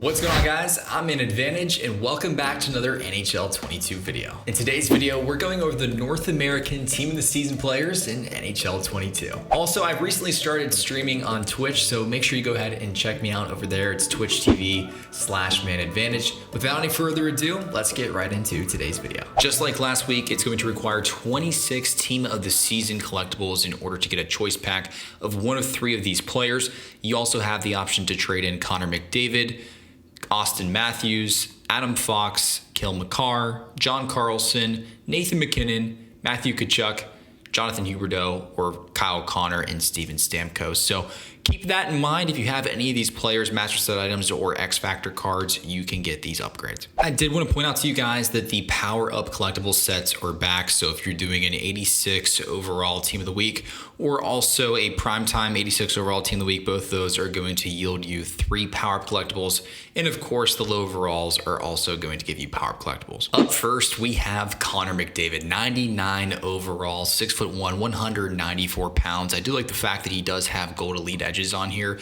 What's going on, guys? I'm in Advantage and welcome back to another NHL 22 video. In today's video, we're going over the North American Team of the Season players in NHL 22. Also, I've recently started streaming on Twitch, so make sure you go ahead and check me out over there. It's twitch.tv/manadvantage. Without any further ado, let's get right into today's video. Just like last week, it's going to require 26 Team of the Season collectibles in order to get a choice pack of one of three of these players. You also have the option to trade in Connor McDavid, Austin Matthews, Adam Fox, Cale MAKAR, John CARLSON, Nathan MacKinnon, Matthew TKACHUK, Jonathan Huberdeau, or Kyle Connor and Steven Stamkos. So keep that in mind. If you have any of these players, master set items, or X Factor cards, you can get these upgrades. I did want to point out to you guys that the Power Up collectible sets are back. So if you're doing an 86 overall Team of the Week or also a Primetime 86 overall Team of the Week, both those are going to yield you 3 Power Up collectibles. And of course, the low overalls are also going to give you Power Up collectibles. Up first, we have Connor McDavid, 99 overall, 6'1", 194 pounds. I do like the fact that he does have gold elite edges on here.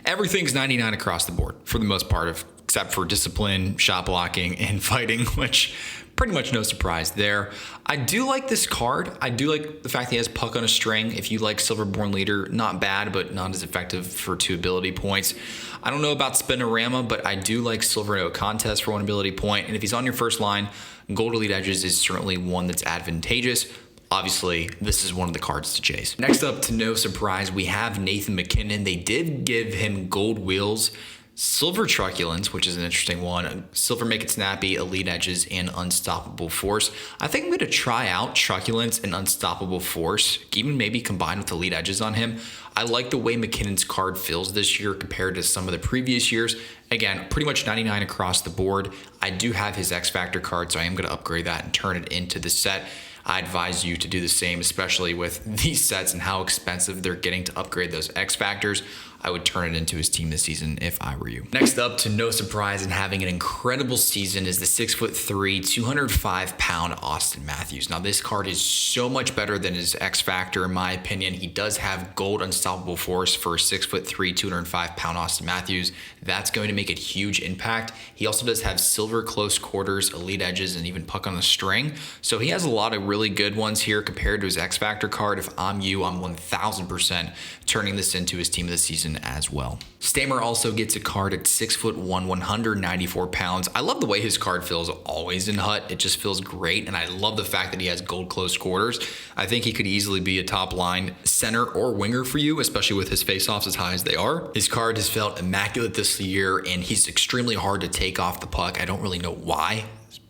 Everything's 99 across the board for the most part, except for discipline, shot blocking, and fighting, which pretty much no surprise there. I do like this card. I do like the fact that he has puck on a string. If you like Silverborn Leader, not bad, but not as effective for 2 ability points. I don't know about Spinorama, but I do like Silverado Contest for 1 ability point. And if he's on your first line, Gold Elite Edges is certainly one that's advantageous. Obviously, this is one of the cards to chase. Next up, to no surprise, we have Nathan MacKinnon. They did give him gold wheels, silver truculence, which is an interesting one, silver make it snappy, elite edges, and unstoppable force. I think I'm going to try out truculence and unstoppable force, even maybe combined with elite edges on him. I like the way McKinnon's card feels this year compared to some of the previous years. Again, pretty much 99 across the board. I do have his X Factor card, so I am going to upgrade that and turn it into the set. I advise you to do the same, especially with these sets and how expensive they're getting to upgrade those X Factors. I would turn it into his Team this season if I were you. Next up, to no surprise and having an incredible season, is the 6'3", 205-pound Austin Matthews. Now, this card is so much better than his X Factor, in my opinion. He does have gold unstoppable force for 6'3", 205-pound Austin Matthews. That's going to make a huge impact. He also does have silver close quarters, elite edges, and even puck on the string. So he has a lot of really good ones here compared to his X Factor card. If I'm you, I'm 1000% turning this into his Team of the Season as well. Stammer also gets a card at 6'1", 194 pounds. I love the way his card feels always in HUT. It just feels great, and I love the fact that he has gold close quarters. I think he could easily be a top line center or winger for you, especially with his faceoffs as high as they are. His card has felt immaculate this year, and he's extremely hard to take off the puck. I don't really know why,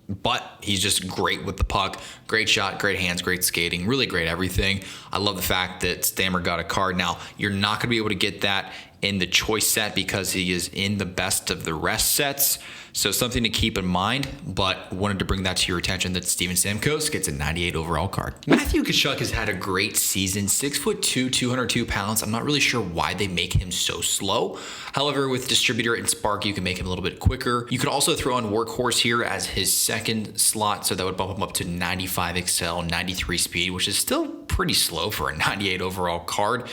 but he's just great with the puck. Great shot, great hands, great skating, really great everything. I love the fact that Stammer got a card. Now, you're not going to be able to get that in the choice set because he is in the best of the rest sets. So something to keep in mind, but wanted to bring that to your attention that Steven Stamkos gets a 98 overall card. Matthew TKACHUK has had a great season, 6'2", 202 pounds. I'm not really sure why they make him so slow. However, with Distributor and Spark, you can make him a little bit quicker. You could also throw on Workhorse here as his second slot, so that would bump him up to 95 excel, 93 speed, which is still pretty slow for a 98 overall card.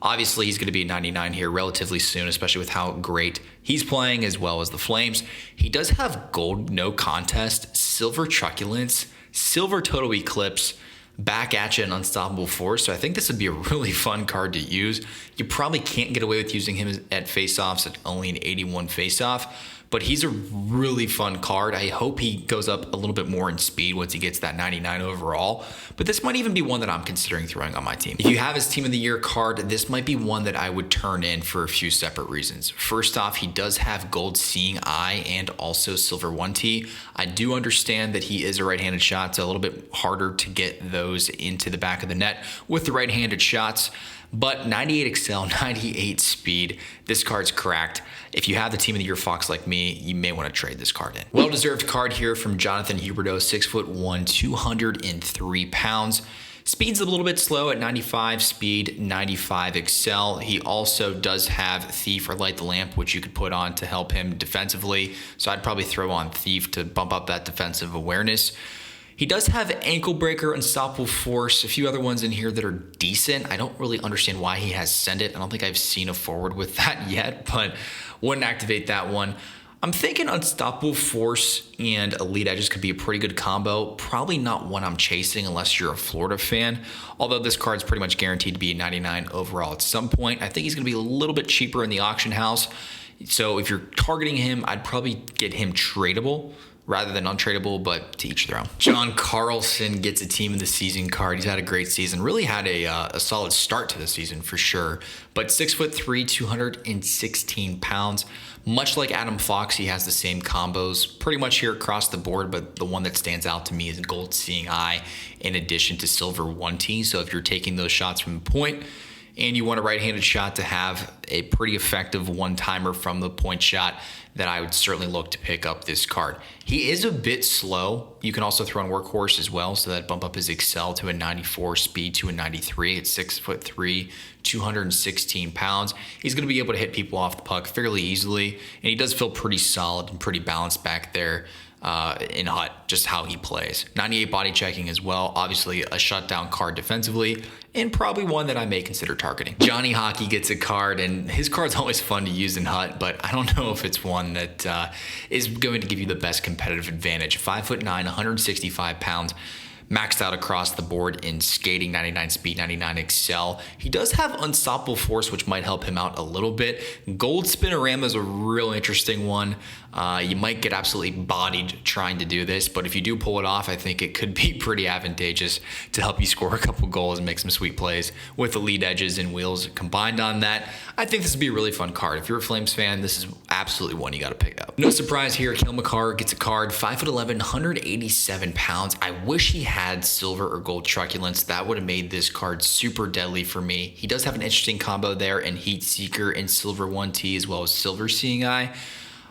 Obviously, he's going to be 99 here relatively soon, especially with how great he's playing as well as the Flames. He does have gold no contest, silver truculence, silver total eclipse, back at you, and unstoppable force. So I think this would be a really fun card to use. You probably can't get away with using him at faceoffs at only an 81 faceoff, but he's a really fun card. I hope he goes up a little bit more in speed once he gets that 99 overall, but this might even be one that I'm considering throwing on my team. If you have his Team of the Year card, this might be one that I would turn in for a few separate reasons. First off, he does have gold seeing eye and also silver 1T. I do understand that he is a right-handed shot, so a little bit harder to get those into the back of the net with the right-handed shots. But 98 excel, 98 speed, this card's cracked. If you have the Team of the Year Fox like me, you may want to trade this card in. Well-deserved card here from Jonathan Huberdeau, 6'1", 203 pounds. Speed's a little bit slow at 95 speed, 95 excel. He also does have Thief or Light the Lamp, which you could put on to help him defensively. So I'd probably throw on Thief to bump up that defensive awareness. He does have Ankle Breaker, Unstoppable Force, a few other ones in here that are decent. I don't really understand why he has Send It. I don't think I've seen a forward with that yet, but wouldn't activate that one. I'm thinking Unstoppable Force and Elite Edges could be a pretty good combo. Probably not one I'm chasing unless you're a Florida fan. Although this card's pretty much guaranteed to be a 99 overall at some point. I think he's going to be a little bit cheaper in the auction house. So if you're targeting him, I'd probably get him tradable rather than untradeable, but to each their own. John Carlson gets a team of the season card. He's had a great season. Really had a solid start to the season for sure. But 6'3", 216 pounds. Much like Adam Fox, he has the same combos pretty much here across the board, but the one that stands out to me is Gold Seeing Eye in addition to Silver 1T. So if you're taking those shots from the point and you want a right-handed shot to have a pretty effective one-timer from the point shot, then I would certainly look to pick up this card. He is a bit slow. You can also throw in Workhorse as well, so that bump up his Excel to a 94, speed to a 93. It's 6'3", 216 pounds. He's going to be able to hit people off the puck fairly easily, and he does feel pretty solid and pretty balanced back there in HUT, just how he plays. 98 body checking as well. Obviously a shutdown card defensively, and probably one that I may consider targeting. Johnny Hockey gets a card, and his card's always fun to use in HUT, but I don't know if it's one that is going to give you the best competitive advantage. 5'9", 165 pounds. Maxed out across the board in skating, 99 speed, 99 Excel. He does have Unstoppable Force, which might help him out a little bit. Gold Spinorama is a real interesting one. You might get absolutely bodied trying to do this, but if you do pull it off, I think it could be pretty advantageous to help you score a couple goals and make some sweet plays with Elite Edges and Wheels combined on that. I think this would be a really fun card. If you're a Flames fan, this is absolutely one you got to pick up. No surprise here, Cale Makar gets a card, 5'11", 187 pounds. I wish he had silver or gold truculence. That would have made this card super deadly for me. He does have an interesting combo there in Heat Seeker and Silver 1T as well as Silver Seeing Eye.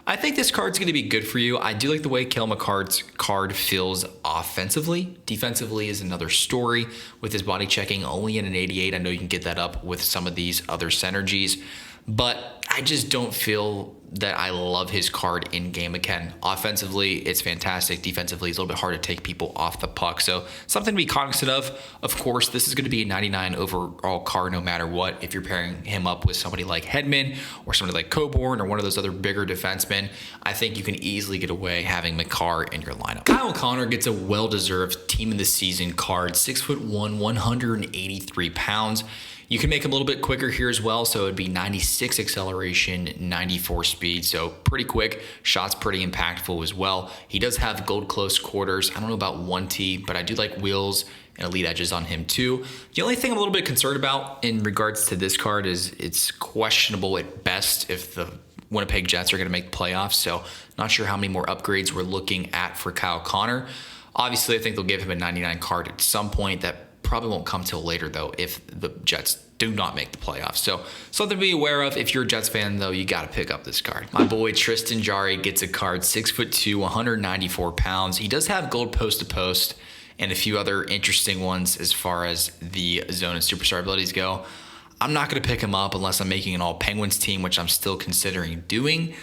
I think this card's going to be good for you. I do like the way Cale Makar's card feels offensively. Defensively is another story with his body checking only in an 88. I know you can get that up with some of these other synergies, but I just don't feel that I love his card in game again. Offensively, it's fantastic. Defensively, it's a little bit hard to take people off the puck. So something to be cognizant of. Of course, this is going to be a 99 overall card no matter what. If you're pairing him up with somebody like Hedman or somebody like Coburn or one of those other bigger defensemen, I think you can easily get away having Makar in your lineup. Kyle Connor gets a well-deserved team of the season card, 6'1", 183 pounds. You can make him a little bit quicker here as well, so it'd be 96 acceleration, 94 speed, so pretty quick. Shot's pretty impactful as well. He does have gold close quarters. I don't know about 1T, but I do like Wheels and Elite Edges on him too. The only thing I'm a little bit concerned about in regards to this card is it's questionable at best if the Winnipeg Jets are going to make the playoffs, so not sure how many more upgrades we're looking at for Kyle Connor. Obviously, I think they'll give him a 99 card at some point. That probably won't come till later though if the Jets do not make the playoffs. So something to be aware of. If you're a Jets fan though, you got to pick up this card. My boy Tristan Jarry gets a card, 6'2", 194 pounds. He does have gold post to post and a few other interesting ones as far as the zone and superstar abilities go. I'm not going to pick him up unless I'm making an all Penguins team, which I'm still considering doing.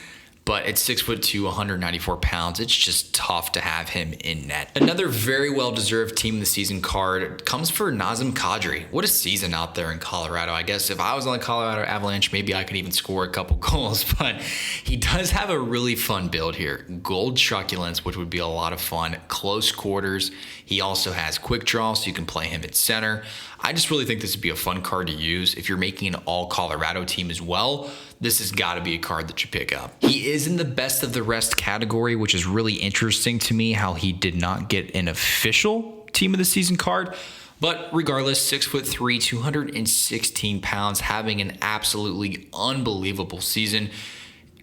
But at 6'2", 194 pounds, it's just tough to have him in net. Another very well-deserved team of the season card comes for NAZEM KADRI. What a season out there in Colorado. I guess if I was on the Colorado Avalanche, maybe I could even score a couple goals. But he does have a really fun build here. Gold truculence, which would be a lot of fun. Close quarters. He also has quick draw, so you can play him at center. I just really think this would be a fun card to use. If you're making an all Colorado team as well, this has got to be a card that you pick up. He is in the best of the rest category, which is really interesting to me how he did not get an official team of the season card. But regardless, 6'3", 216 pounds, having an absolutely unbelievable season,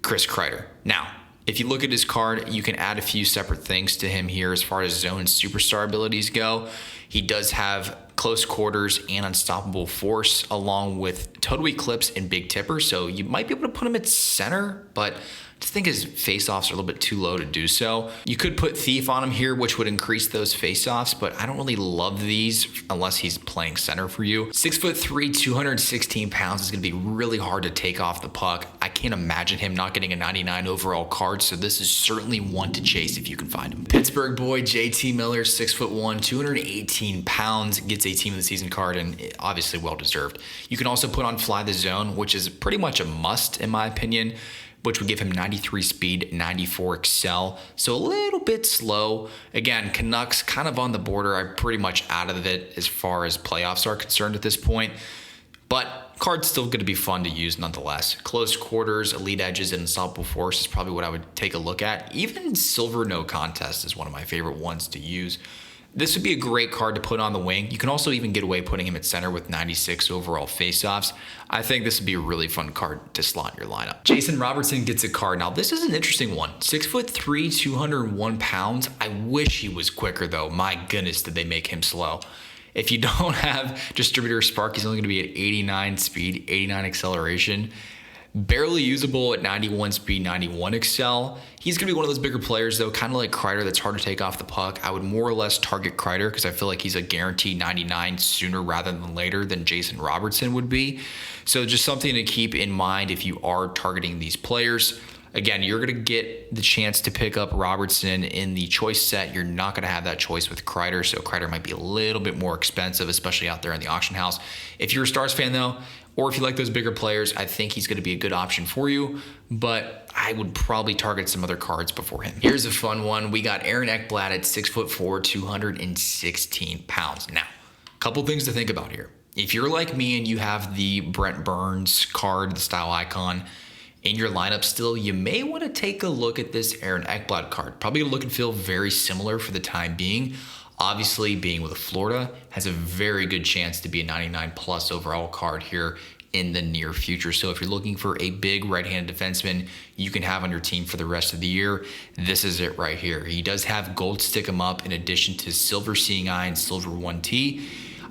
Chris Kreider. Now, if you look at his card, you can add a few separate things to him here as far as zone and superstar abilities go. He does have close quarters and unstoppable force along with total eclipse and big tipper. So you might be able to put him at center, but I just think his face-offs are a little bit too low to do so. You could put Thief on him here, which would increase those face-offs, but I don't really love these unless he's playing center for you. 6'3", 216 pounds is going to be really hard to take off the puck. I can't imagine him not getting a 99 overall card, so this is certainly one to chase if you can find him. Pittsburgh boy JT Miller, 6'1", 218 pounds, gets a team of the season card, and obviously well-deserved. You can also put on Fly the Zone, which is pretty much a must in my opinion. which would give him 93 speed, 94 excel. So a little bit slow. Again, Canucks kind of on the border. I'm pretty much out of it as far as playoffs are concerned at this point. But card's still going to be fun to use nonetheless. Close quarters, elite edges, and unstoppable force is probably what I would take a look at. Even silver no contest is one of my favorite ones to use. This would be a great card to put on the wing. You can also even get away putting him at center with 96 overall faceoffs. I think this would be a really fun card to slot in your lineup. Jason Robertson gets a card. Now this is an interesting one. 6'3", 201 pounds. I wish he was quicker though. My goodness, did they make him slow. If you don't have distributor spark, he's only gonna be at 89 speed, 89 acceleration. Barely usable at 91 speed, 91 excel. He's gonna be one of those bigger players though, kind of like Kreider, that's hard to take off the puck. I would more or less target Kreider because I feel like he's a guaranteed 99 sooner rather than later than Jason Robertson would be. So just something to keep in mind if you are targeting these players. Again, you're gonna get the chance to pick up Robertson in the choice set. You're not gonna have that choice with Kreider, so Kreider might be a little bit more expensive, especially out there in the auction house. If you're a Stars fan though, or if you like those bigger players, I think he's gonna be a good option for you, but I would probably target some other cards before him. Here's a fun one. We got Aaron Ekblad at 6'4", 216 pounds. Now, a couple things to think about here. If you're like me and you have the Brent Burns card, the style icon, in your lineup still, you may want to take a look at this Aaron Ekblad card. Probably gonna look and feel very similar for the time being. Obviously, being with Florida, has a very good chance to be a 99 plus overall card here in the near future. So if you're looking for a big right-handed defenseman you can have on your team for the rest of the year, this is it right here. He does have gold stick 'em up in addition to silver seeing eye and silver 1T.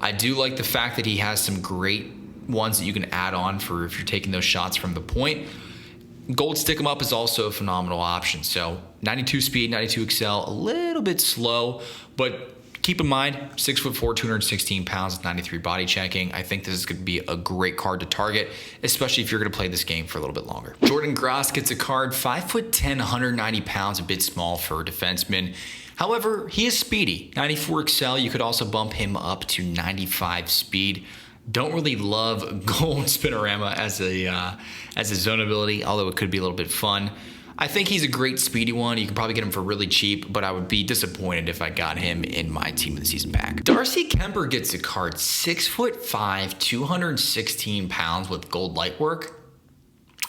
I do like the fact that he has some great ones that you can add on for if you're taking those shots from the point. Gold stick 'em up is also a phenomenal option. So 92 speed, 92 excel, a little bit slow, but keep in mind, 6'4", 216 pounds, 93 body checking. I think this is going to be a great card to target, especially if you're going to play this game for a little bit longer. Jordan Gross gets a card, 5'10", 190 pounds, a bit small for a defenseman. However, he is speedy, 94 excel. You could also bump him up to 95 speed. Don't really love gold spinorama as a zone ability, although it could be a little bit fun. I think he's a great speedy one. You can probably get him for really cheap, but I would be disappointed if I got him in my team of the season pack. Darcy Kuemper gets a card, 6'5", 216 pounds with gold light work.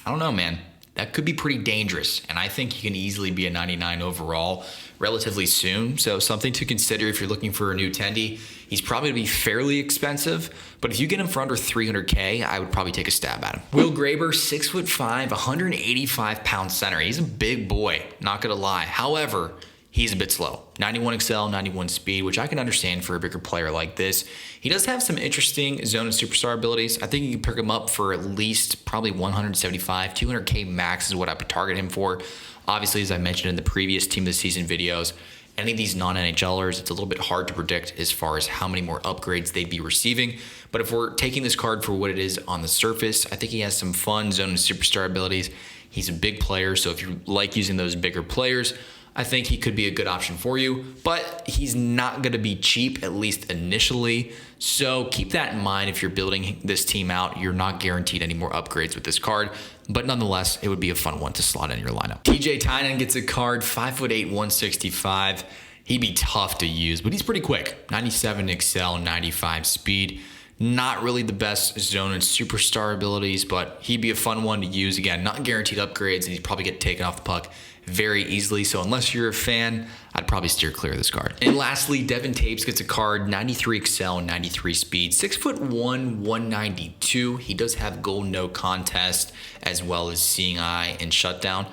I don't know, man. That could be pretty dangerous, and I think he can easily be a 99 overall relatively soon. So something to consider if you're looking for a new Tendy. He's probably going to be fairly expensive, but if you get him for under 300K, I would probably take a stab at him. Will Graber, 6'5", 185 pound center. He's a big boy, not going to lie. However, he's a bit slow. 91 excel, 91 speed, which I can understand for a bigger player like this. He does have some interesting zone and superstar abilities. I think you can pick him up for at least probably 175, 200K max is what I would target him for. Obviously, as I mentioned in the previous team of the season videos, any of these non-NHLers, it's a little bit hard to predict as far as how many more upgrades they'd be receiving. But if we're taking this card for what it is on the surface, I think he has some fun zone and superstar abilities. He's a big player, so if you like using those bigger players, I think he could be a good option for you, but he's not going to be cheap, at least initially. So keep that in mind if you're building this team out. You're not guaranteed any more upgrades with this card, but nonetheless, it would be a fun one to slot in your lineup. TYNAN gets a card, 5'8", 165. He'd be tough to use, but he's pretty quick. 97 excel, 95 speed. Not really the best zone and superstar abilities, but he'd be a fun one to use. Again, not guaranteed upgrades, and he'd probably get taken off the puck very easily. So unless you're a fan, I'd probably steer clear of this card. And lastly, Devon Tapes gets a card, 93 excel, 93 speed, 6'1", 192. He does have gold no contest as well as seeing eye and shutdown.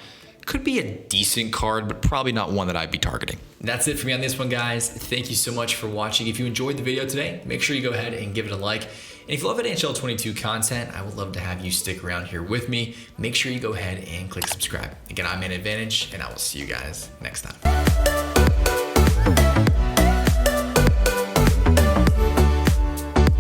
Could be a decent card, but probably not one that I'd be targeting. That's it for me on this one, guys. Thank you so much for watching. If you enjoyed the video today, make sure you go ahead and give it a like. And if you love NHL 22 content, I would love to have you stick around here with me. Make sure you go ahead and click subscribe. Again, I'm Man Advantage, and I will see you guys next time.